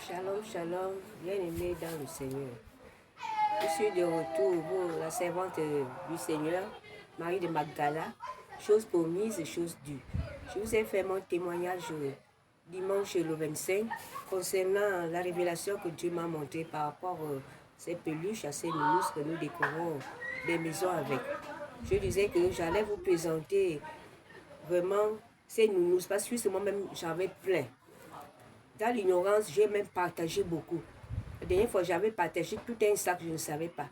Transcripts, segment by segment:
Shalom, shalom, bien-aimés dans le Seigneur. Je suis de retour pour la servante du Seigneur, Marie de Magdala, chose promise et chose due. Je vous ai fait mon témoignage dimanche le 25 concernant la révélation que Dieu m'a montrée par rapport à ces peluches, à ces nounous que nous décorons des maisons avec. Je disais que j'allais vous présenter vraiment ces nounous parce que moi-même j'avais plein. Dans l'ignorance, j'ai même partagé beaucoup. La dernière fois, j'avais partagé tout un sac, je ne savais pas.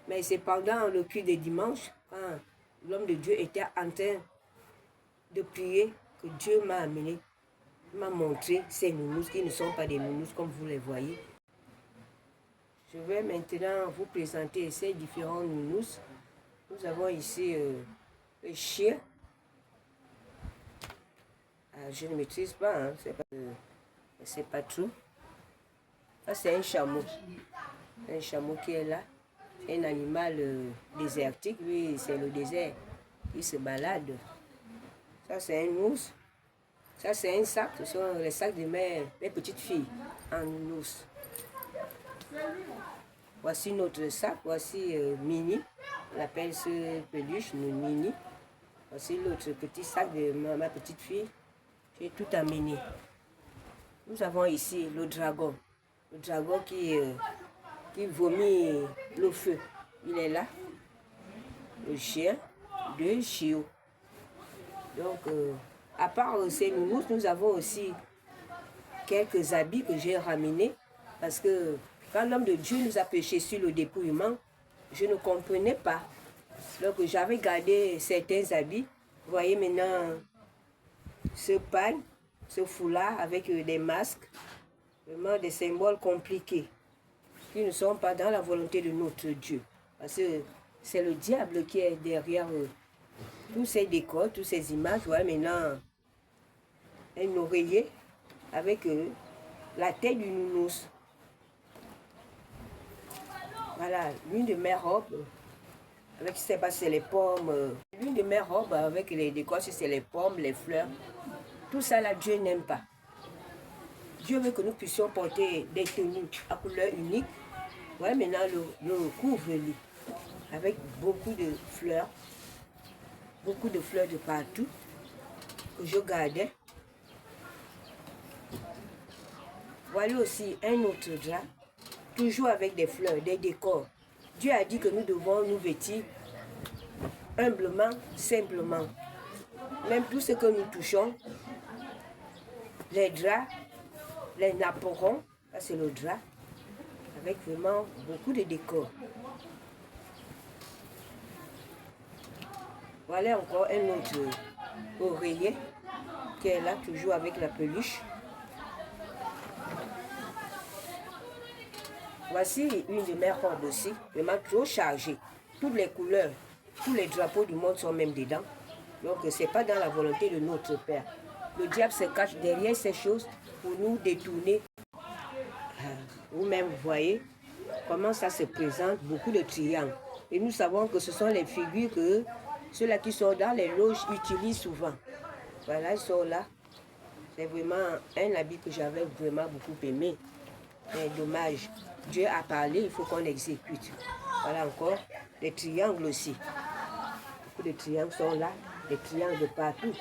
Mais c'est pendant le culte de dimanche, quand l'homme de Dieu était en train de prier, que Dieu m'a amené, m'a montré ces nounous qui ne sont pas des nounous comme vous les voyez. Je vais maintenant vous présenter ces différents nounous. Nous avons ici le chien. Je ne maîtrise pas, hein, c'est pas tout. Ça, c'est un chameau. Un chameau qui est là. Un animal désertique, lui, c'est le désert. Il se balade. Ça, c'est un ours. Ça, c'est un sac. Ce sont les sacs de mes petites filles en ours. Voici notre sac. Voici Mini. On appelle ce peluche Mini. Voici l'autre petit sac de ma petite fille. J'ai tout amené. Nous avons ici le dragon. Le dragon qui vomit le feu. Il est là. Le chien, deux chiots. Donc, à part ces nounous, nous avons aussi quelques habits que j'ai ramenés. Parce que quand l'homme de Dieu nous a péché sur le dépouillement, je ne comprenais pas. Donc, j'avais gardé certains habits. Vous voyez maintenant ce pagne, ce foulard avec des masques. Vraiment des symboles compliqués qui ne sont pas dans la volonté de notre Dieu. Parce que c'est le diable qui est derrière tous ces décors, toutes ces images. Voilà maintenant un oreiller avec la tête du nounours. Voilà, l'une de mes robes, avec, je ne sais pas si c'est les pommes, l'une de mes robes avec les décors, si c'est les pommes, les fleurs. Tout ça là, Dieu n'aime pas. Dieu veut que nous puissions porter des tenues à couleur unique. Voilà maintenant le couvre-lit avec beaucoup de fleurs de partout que je gardais. Voilà aussi un autre drap, toujours avec des fleurs, des décors. Dieu a dit que nous devons nous vêtir humblement, simplement. Même tout ce que nous touchons, les draps, les napperons, ça c'est le drap, avec vraiment beaucoup de décors. Voilà encore un autre oreiller qui est là, toujours avec la peluche. Voici une de mes robes aussi, vraiment trop chargée. Toutes les couleurs, tous les drapeaux du monde sont même dedans. Donc ce n'est pas dans la volonté de notre Père. Le diable se cache derrière ces choses pour nous détourner. Vous-même, vous voyez comment ça se présente, beaucoup de triangles. Et nous savons que ce sont les figures que ceux-là qui sont dans les loges utilisent souvent. Voilà, ils sont là. C'est vraiment un habit que j'avais vraiment beaucoup aimé. Mais dommage, Dieu a parlé, il faut qu'on exécute. Voilà encore, les triangles aussi. Beaucoup de triangles sont là, des triangles de partout.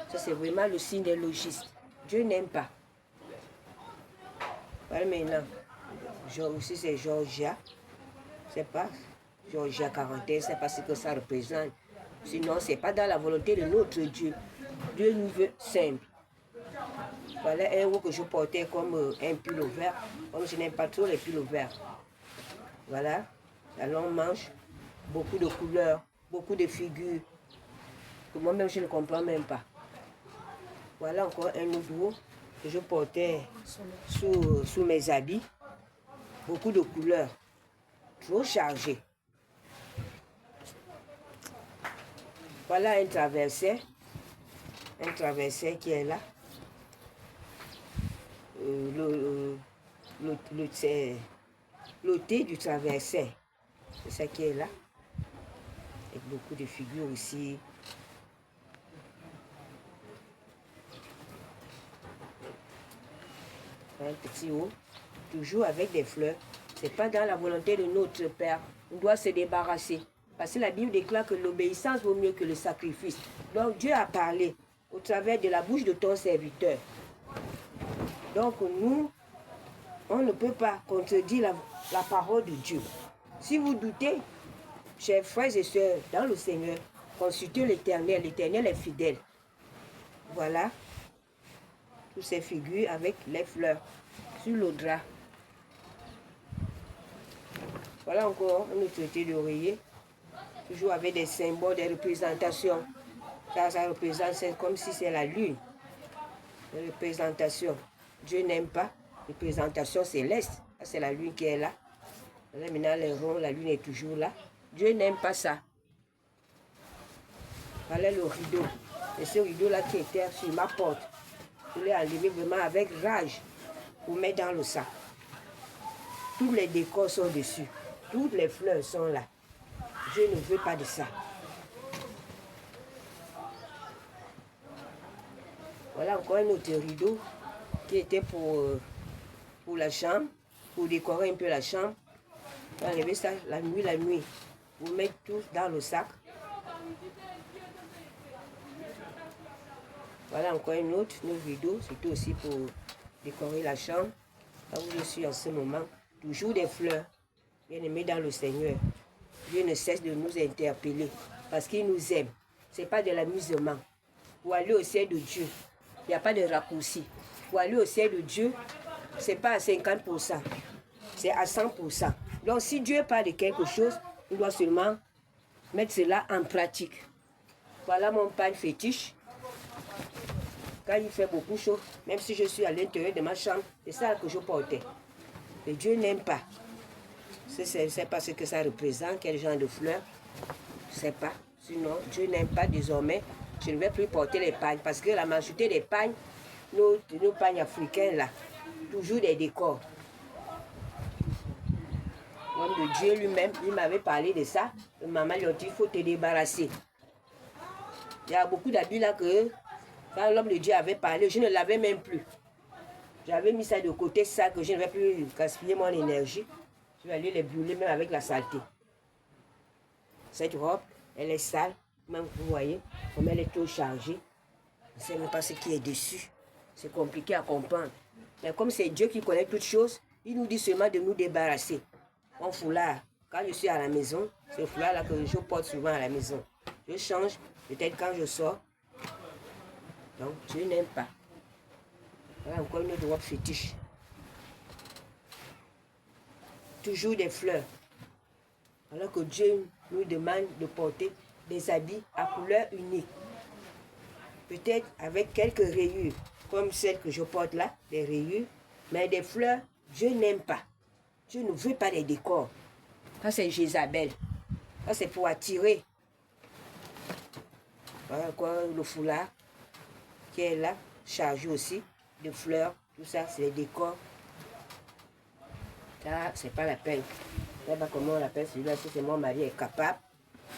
Ça, c'est vraiment le signe des logistes. Dieu n'aime pas. Voilà maintenant. Aussi, c'est Georgia. Je ne sais pas. Georgia 41, c'est pas ce que ça représente. Sinon, ce n'est pas dans la volonté de notre Dieu. Dieu nous veut simple. Voilà un haut que je portais comme un pull vert. Comme je n'aime pas trop les pulls verts. Voilà. La longue manche. Beaucoup de couleurs. Beaucoup de figures. Que moi-même, je ne comprends même pas. Voilà encore un autre haut que je portais sous mes habits. Beaucoup de couleurs. Trop chargé. Voilà un traversier. Un traversier qui est là. Le thé du traversier. C'est ça qui est là. Avec beaucoup de figures ici. un petit haut, toujours avec des fleurs. Ce n'est pas dans la volonté de notre Père. On doit se débarrasser. Parce que la Bible déclare que l'obéissance vaut mieux que le sacrifice. Donc Dieu a parlé au travers de la bouche de ton serviteur. Donc nous, on ne peut pas contredire la parole de Dieu. Si vous doutez, chers frères et sœurs, dans le Seigneur, consultez l'Éternel. L'Éternel est fidèle. Voilà. Toutes ces figures avec les fleurs sur le drap. Voilà encore un autre traité d'oreiller. Toujours avec des symboles, des représentations. Ça représente, c'est comme si c'est la lune. Une représentation. Dieu n'aime pas. Représentation céleste. C'est la lune qui est là. Là, maintenant, les ronds, la lune est toujours là. Dieu n'aime pas ça. Voilà le rideau. Et ce rideau-là qui était sur ma porte. Je l'ai enlevé vraiment avec rage pour mettre dans le sac. Tous les décors sont dessus. Toutes les fleurs sont là. Je ne veux pas de ça. Voilà encore un autre rideau qui était pour la chambre, pour décorer un peu la chambre. On va enlever ça la nuit. Vous mettez tout dans le sac. Voilà encore un autre rideau. C'était aussi pour décorer la chambre. Là où je suis en ce moment. Toujours des fleurs. Bien aimés dans le Seigneur. Dieu ne cesse de nous interpeller. Parce qu'il nous aime. Ce n'est pas de l'amusement. Pour aller au ciel de Dieu, il n'y a pas de raccourci. Pour aller au ciel de Dieu, ce n'est pas à 50%. C'est à 100%. Donc si Dieu parle de quelque chose, il doit seulement mettre cela en pratique. Voilà mon pain fétiche. Quand il fait beaucoup chaud, même si je suis à l'intérieur de ma chambre, c'est ça que je portais. Et Dieu n'aime pas. Je ne sais pas ce que ça représente, quel genre de fleurs. Je ne sais pas. Sinon, Dieu n'aime pas désormais. Je ne vais plus porter les pagnes. Parce que la majorité des pagnes, nos pagnes africaines là, toujours des décors. L'homme de Dieu lui-même, il m'avait parlé de ça. Maman lui a dit, il faut te débarrasser. Il y a beaucoup d'habits là que, quand l'homme de Dieu avait parlé, je ne l'avais même plus. J'avais mis ça de côté, ça, que je ne vais plus gaspiller mon énergie. Je vais aller les brûler même avec la saleté. Cette robe, elle est sale. Même vous voyez, comme elle est trop chargée. Je ne sais même pas ce qui est dessus. C'est compliqué à comprendre. Mais comme c'est Dieu qui connaît toutes choses, il nous dit seulement de nous débarrasser. Mon foulard, quand je suis à la maison, c'est le foulard-là que je porte souvent à la maison. Je change, peut-être quand je sors. Donc, Dieu n'aime pas. Voilà encore une autre robe fétiche. Toujours des fleurs. Alors que Dieu nous demande de porter des habits à couleur unique. Peut-être avec quelques rayures, comme celle que je porte là, des rayures. Mais des fleurs, Dieu n'aime pas. Dieu ne veut pas les décors. Ça, c'est Jézabel. Ça, c'est pour attirer. Voilà quoi, le foulard qui est là, chargé aussi de fleurs. Tout ça, c'est les décors. Ça, c'est pas la peine. Je ne sais pas comment on l'appelle celui-là, si c'est mon mari est capable.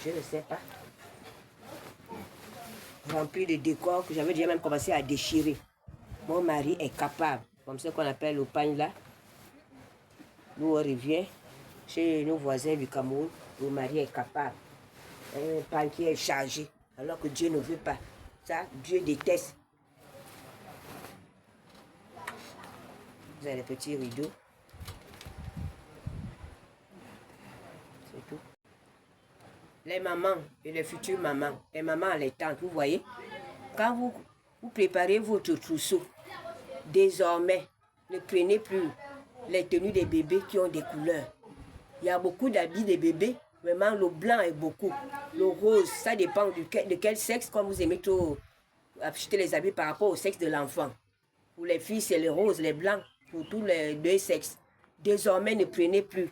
Je ne sais pas. Rempli de décors que j'avais déjà même commencé à déchirer. Mon mari est capable. Comme ça qu'on appelle le pagne là. Nous on revient chez nos voisins du Cameroun. Le mari est capable. Un pagne qui est chargé. Alors que Dieu ne veut pas. Ça, Dieu déteste. Vous avez les petits rideaux. C'est tout. Les mamans et les futures mamans, les mamans allaitantes, vous voyez, quand vous préparez votre trousseau, désormais, ne prenez plus les tenues des bébés qui ont des couleurs. Il y a beaucoup d'habits des bébés, vraiment le blanc est beaucoup. Le rose, ça dépend de quel sexe, comme vous aimez trop acheter les habits par rapport au sexe de l'enfant. Pour les filles, c'est le rose, les blancs, pour tous les deux sexes. Désormais, ne prenez plus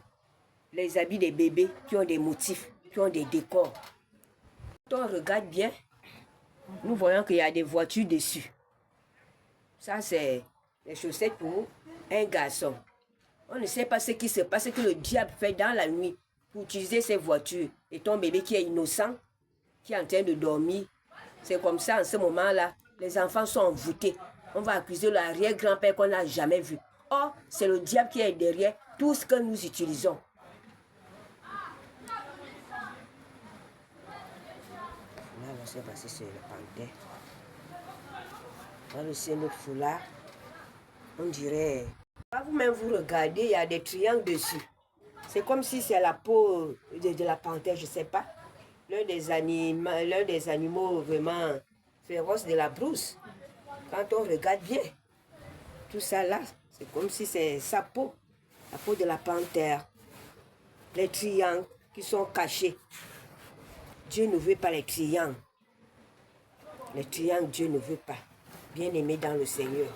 les habits des bébés qui ont des motifs, qui ont des décors. Quand on regarde bien, nous voyons qu'il y a des voitures dessus. Ça, c'est les chaussettes pour un garçon. On ne sait pas ce qui se passe, ce que le diable fait dans la nuit pour utiliser ces voitures. Et ton bébé qui est innocent, qui est en train de dormir, c'est comme ça, en ce moment-là, les enfants sont envoûtés. On va accuser l'arrière-grand-père qu'on n'a jamais vu. Or, c'est le diable qui est derrière tout ce que nous utilisons. Là, on sait passer sur le panthère. Là, c'est notre foulard. On dirait... Quand vous-même vous regardez, il y a des triangles dessus. C'est comme si c'est la peau de la panthère, je ne sais pas. L'un des animaux vraiment féroces de la brousse. Quand on regarde bien, tout ça là, c'est comme si c'est sa peau, la peau de la panthère. Les triangles qui sont cachés. Dieu ne veut pas les triangles. Les triangles, Dieu ne veut pas. Bien-aimés dans le Seigneur,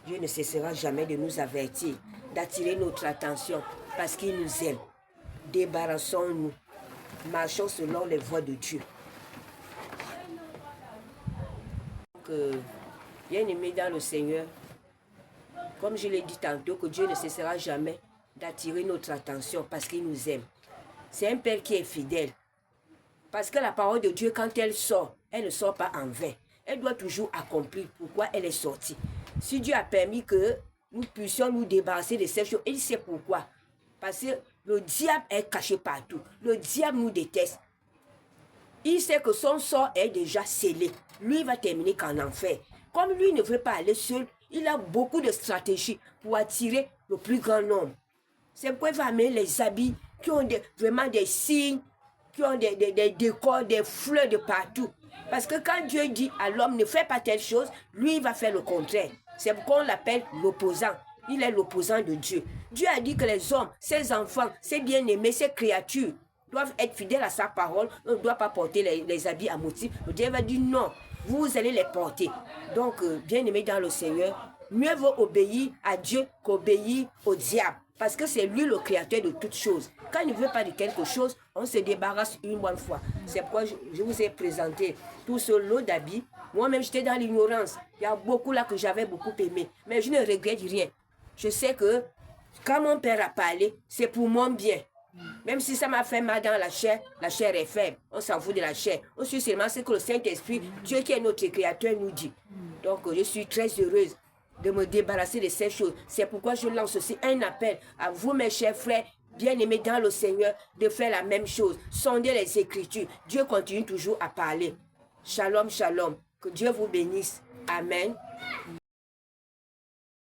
Dieu ne cessera jamais de nous avertir, d'attirer notre attention parce qu'il nous aime. Débarrassons-nous. Marchons selon les voies de Dieu. Donc, bien-aimés dans le Seigneur, comme je l'ai dit tantôt, que Dieu ne cessera jamais d'attirer notre attention parce qu'il nous aime. C'est un Père qui est fidèle. Parce que la parole de Dieu, quand elle sort, elle ne sort pas en vain. Elle doit toujours accomplir pourquoi elle est sortie. Si Dieu a permis que nous puissions nous débarrasser de ces choses, il sait pourquoi. Parce que le diable est caché partout. Le diable nous déteste. Il sait que son sort est déjà scellé. Lui va terminer qu'en enfer. Comme lui ne veut pas aller seul, il a beaucoup de stratégies pour attirer le plus grand nombre. C'est pourquoi il va amener les habits qui ont vraiment des signes, qui ont des décors, des fleurs de partout. Parce que quand Dieu dit à l'homme ne fais pas telle chose, lui il va faire le contraire. C'est pourquoi on l'appelle l'opposant. Il est l'opposant de Dieu. Dieu a dit que les hommes, ses enfants, ses bien-aimés, ses créatures doivent être fidèles à sa parole. On ne doit pas porter les habits à motif. Le Dieu va dire non, vous allez les porter. Donc, bien-aimés dans le Seigneur, mieux vaut obéir à Dieu qu'obéir au diable. Parce que c'est lui le créateur de toutes choses. Quand il ne veut pas de quelque chose, on se débarrasse une bonne fois. C'est pourquoi je vous ai présenté tout ce lot d'habits. Moi-même, j'étais dans l'ignorance. Il y a beaucoup là que j'avais beaucoup aimé. Mais je ne regrette rien. Je sais que quand mon père a parlé, c'est pour mon bien. Même si ça m'a fait mal dans la chair est faible. On s'en fout de la chair. On suit seulement ce que le Saint-Esprit, Dieu qui est notre créateur, nous dit. Donc, je suis très heureuse de me débarrasser de ces choses. C'est pourquoi je lance aussi un appel à vous, mes chers frères, bien-aimés dans le Seigneur, de faire la même chose. Sondez les Écritures. Dieu continue toujours à parler. Shalom, shalom. Que Dieu vous bénisse. Amen.